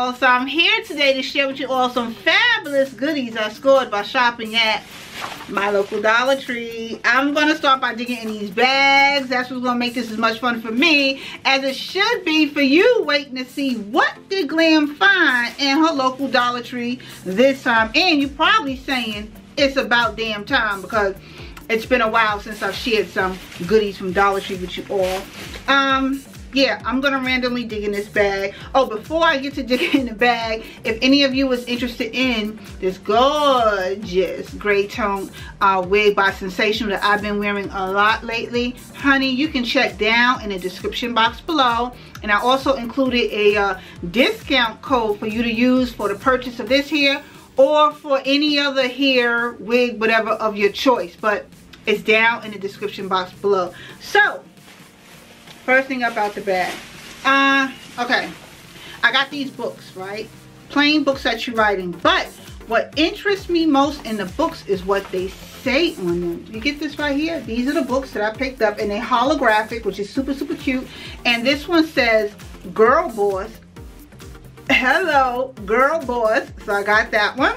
all. So I'm here today to share with you all some fabulous goodies I scored by shopping at my local Dollar Tree. I'm going to start by digging in these bags. That's what's going to make this as much fun for me as it should be for you, waiting to see what did Glam find in her local Dollar Tree this time. And you're probably saying it's about damn time, because it's been a while since I've shared some goodies from Dollar Tree with you all. Yeah, I'm gonna randomly dig in this bag. Oh, before I get to digging in the bag, if any of you was interested in this gorgeous gray tone wig by Sensational that I've been wearing a lot lately, honey, you can check down in the description box below. And I also included a discount code for you to use for the purchase of this here, or for any other hair, wig, whatever of your choice. But it's down in the description box below. So, first thing up out the bag. Okay. I got these books, right? Plain books that you're writing. But what interests me most in the books is what they say on them. You get this right here? These are the books that I picked up, and they're holographic, which is super, super cute. And this one says, Girl Boss. Hello, Girl Boss. So I got that one.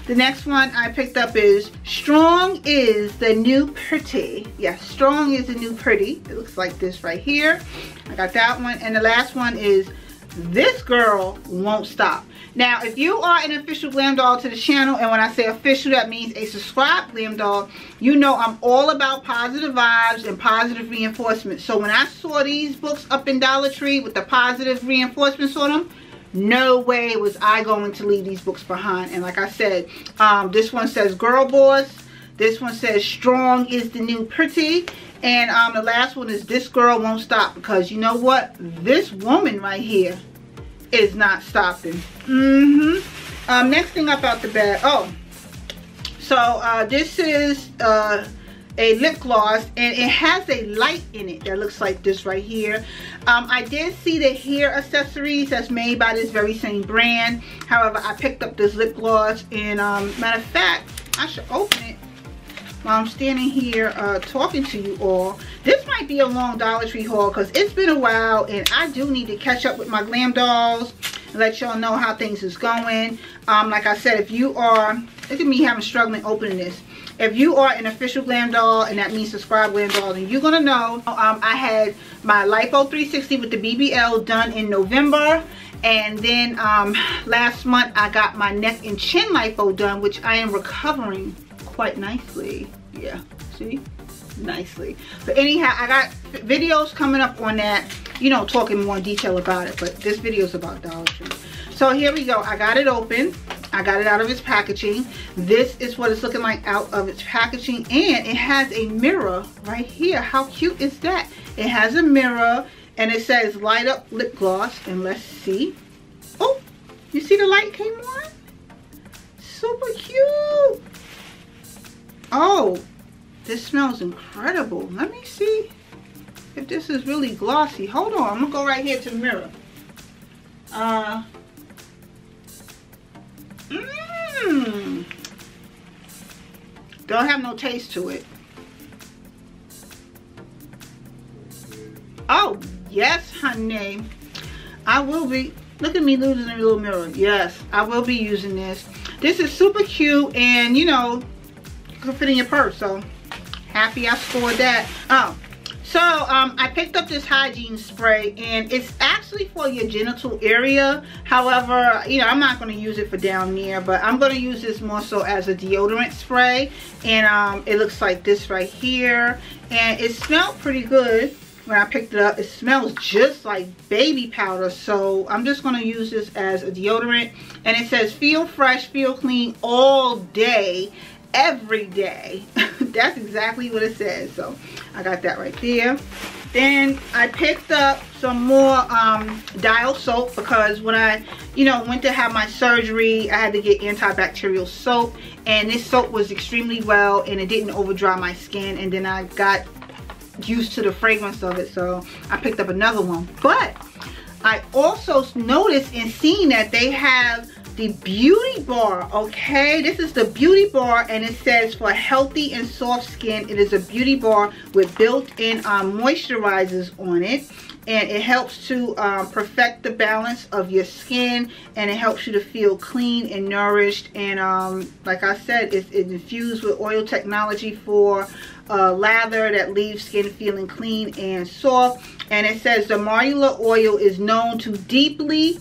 The next one I picked up is Strong is the New Pretty. Yes, Strong is the New Pretty. It looks like this right here. I got that one. And the last one is This Girl Won't Stop. Now, if you are an official Glam Doll to the channel, and when I say official, that means a subscribed Glam Doll, you know I'm all about positive vibes and positive reinforcement. So when I saw these books up in Dollar Tree with the positive reinforcements on them, no way was I going to leave these books behind. And like I said, this one says Girl Boss. This one says Strong is the New Pretty. And the last one is This Girl Won't Stop. Because you know what? This woman right here is not stopping. Next thing up out the bag. Oh, so this is a lip gloss, and it has a light in it that looks like this right here. I did see the hair accessories that's made by this very same brand. However, I picked up this lip gloss, and matter of fact, I should open it while I'm standing here talking to you all. This might be a long Dollar Tree haul, because it's been a while, and I do need to catch up with my Glam Dolls and let y'all know how things is going. Like I said, if you are, look at me having struggling opening this. If you are an official Glam Doll, and that means subscribe Glam Doll, then you're gonna know I had my Lipo 360 with the BBL done in November, and then last month I got my neck and chin lipo done, which I am recovering quite nicely. Yeah, see, nicely. But anyhow, I got videos coming up on that, you know, talking more in detail about it. But this video is about Dollar Tree. So here we go. I got it open. I got it out of its packaging. This is what it's looking like out of its packaging, and it has a mirror right here. How cute is that? It has a mirror, and it says light up lip gloss, and let's see. Oh, you see the light came on? Super cute. Oh, this smells incredible. Let me see if this is really glossy. Hold on, I'm gonna go right here to the mirror. Don't have no taste to it. Oh, yes, honey. I will be, look at me losing a little mirror. Yes, I will be using this. This is super cute, and you know, it could fit in your purse, so happy I scored that. Oh, so I picked up this hygiene spray, and it's actually for your genital area. However, you know, I'm not going to use it for down there, but I'm going to use this more so as a deodorant spray. And it looks like this right here, and it smelled pretty good when I picked it up. It smells just like baby powder, so I'm just going to use this as a deodorant. And it says feel fresh, feel clean all day, every day. That's exactly what it says. So I got that right there. Then I picked up some more Dial soap, because when I, you know, went to have my surgery, I had to get antibacterial soap, and this soap was extremely well, and it didn't over dry my skin. And then I got used to the fragrance of it, so I picked up another one. But I also noticed and seen that they have the beauty bar. Okay, this is the beauty bar, and it says for healthy and soft skin. It is a beauty bar with built-in moisturizers on it, and it helps to perfect the balance of your skin, and it helps you to feel clean and nourished. And like I said, it's infused with oil technology for lather that leaves skin feeling clean and soft. And it says the marula oil is known to deeply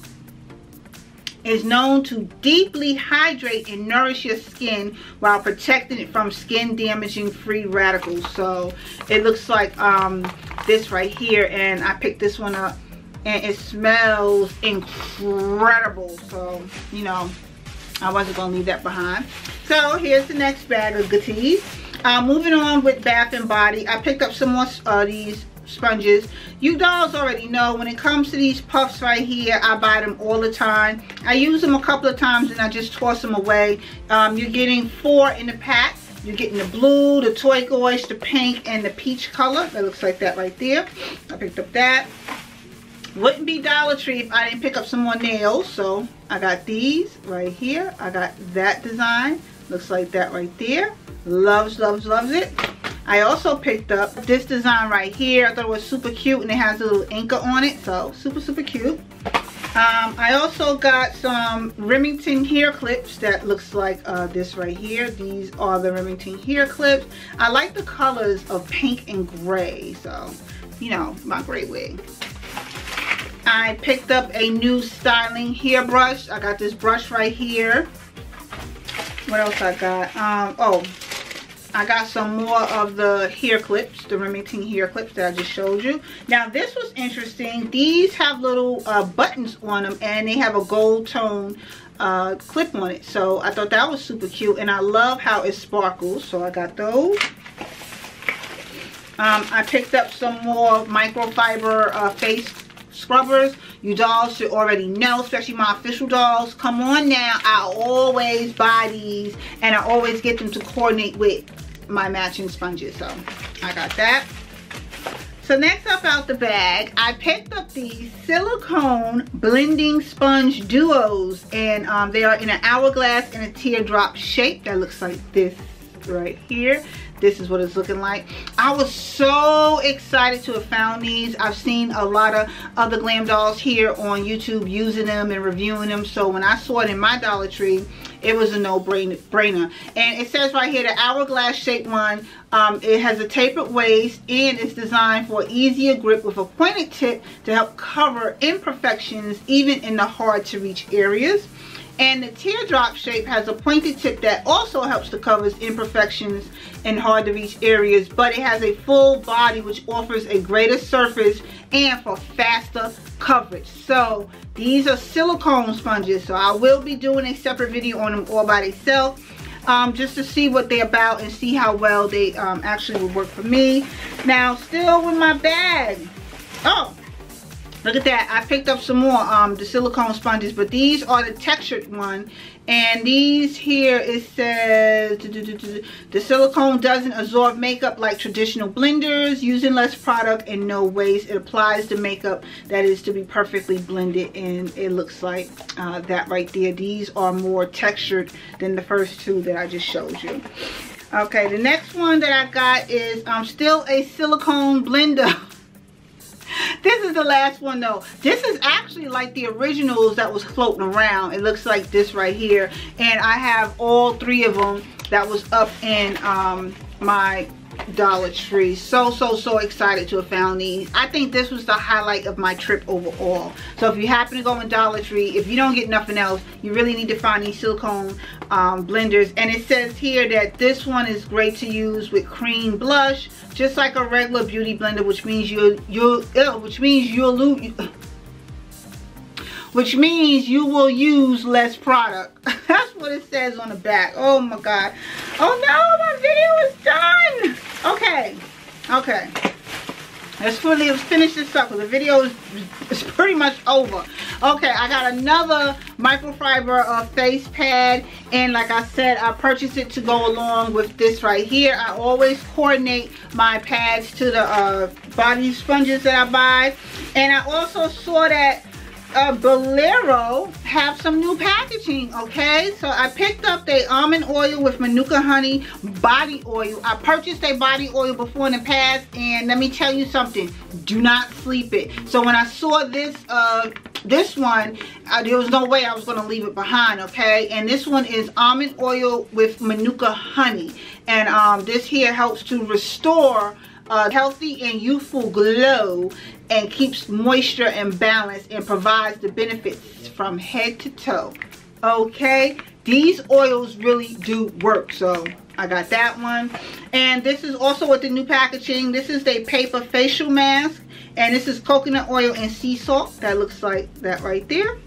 hydrate and nourish your skin while protecting it from skin damaging free radicals. So it looks like this right here, and I picked this one up and it smells incredible. So, you know, I wasn't gonna leave that behind. So here's the next bag of goodies. Moving on with Bath and Body, I picked up some more these sponges. You dolls already know when it comes to these puffs right here, I buy them all the time. I use them a couple of times and I just toss them away. You're getting 4 in the pack. You're getting the blue, the turquoise, the pink, and the peach color. That looks like that right there. I picked up that. Wouldn't be Dollar Tree if I didn't pick up some more nails. So I got these right here. I got that design. Looks like that right there. Loves, loves, loves it. I also picked up this design right here. I thought it was super cute, and it has a little anchor on it. So super, super cute. I also got some Remington hair clips that looks like this right here. These are the Remington hair clips. I like the colors of pink and gray. So, you know, my gray wig. I picked up a new styling hair brush. I got this brush right here. What else I got? Oh, I got some more of the hair clips, the Remington hair clips that I just showed you. Now this was interesting. These have little buttons on them, and they have a gold tone clip on it. So I thought that was super cute, and I love how it sparkles. So I got those. I picked up some more microfiber face scrubbers. You dolls should already know, especially my official dolls. Come on now, I always buy these, and I always get them to coordinate with my matching sponges. So I got that. So next up out the bag, I picked up these silicone blending sponge duos, and they are in an hourglass and a teardrop shape. That looks like this right here. This is what it's looking like. I was so excited to have found these. I've seen a lot of other glam dolls here on YouTube using them and reviewing them. So when I saw it in my Dollar Tree, it was a no-brainer. And it says right here, the hourglass shaped one, it has a tapered waist, and it's designed for easier grip with a pointed tip to help cover imperfections even in the hard to reach areas. And the teardrop shape has a pointed tip that also helps to cover imperfections in hard to reach areas, but it has a full body which offers a greater surface and for faster coverage. So these are silicone sponges, so I will be doing a separate video on them all by themselves, just to see what they're about and see how well they actually will work for me. Now still with my bag, oh, look at that. I picked up some more the silicone sponges, but these are the textured one. And these here, it says the silicone doesn't absorb makeup like traditional blenders, using less product and no waste. It applies the makeup that is to be perfectly blended, and it looks like that right there. These are more textured than the first two that I just showed you. Okay, the next one that I got is still a silicone blender. This is the last one though. This is actually like the originals that was floating around. It looks like this right here, and I have all 3 of them that was up in my Dollar Tree. So excited to have found these. I think this was the highlight of my trip overall. So if you happen to go in Dollar Tree, if you don't get nothing else, you really need to find these silicone blenders. And it says here that this one is great to use with cream blush, just like a regular beauty blender, which means you will use less product. That's what it says on the back. Oh my god. Oh no, my video is done. Okay. Let's finish this up, because the video is pretty much over. Okay, I got another microfiber face pad, and like I said, I purchased it to go along with this right here. I always coordinate my pads to the body sponges that I buy. And I also saw that Bolero have some new packaging, okay? So I picked up their almond oil with Manuka honey body oil. I purchased their body oil before in the past, and let me tell you something, do not sleep it. So when I saw this one, there was no way I was gonna leave it behind, okay? And this one is almond oil with Manuka honey, and this here helps to restore healthy and youthful glow, and keeps moisture and balance, and provides the benefits from head to toe. Okay, these oils really do work, so I got that one. And this is also with the new packaging. This is the paper facial mask, and this is coconut oil and sea salt. That looks like that right there.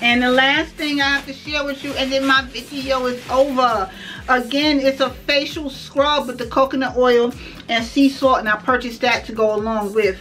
And the last thing I have to share with you, and then my video is over. Again, it's a facial scrub with the coconut oil and sea salt, and I purchased that to go along with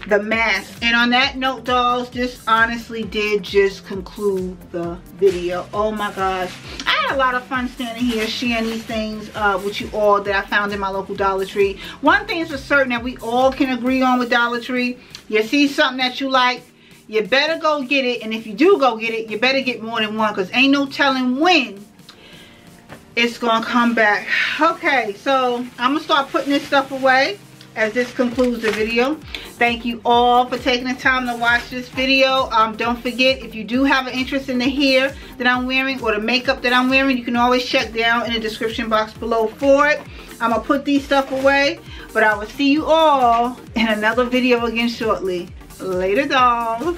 the mask. And on that note, dolls, this honestly did just conclude the video. Oh my gosh, I had a lot of fun standing here sharing these things with you all that I found in my local Dollar Tree. One thing is for certain that we all can agree on with Dollar Tree: you see something that you like, you better go get it. And if you do go get it, you better get more than one, because ain't no telling when it's gonna come back. Okay, so I'm gonna start putting this stuff away as this concludes the video. Thank you all for taking the time to watch this video. Don't forget, if you do have an interest in the hair that I'm wearing or the makeup that I'm wearing, you can always check down in the description box below for it. I'm gonna put these stuff away, but I will see you all in another video again shortly. Later, dolls.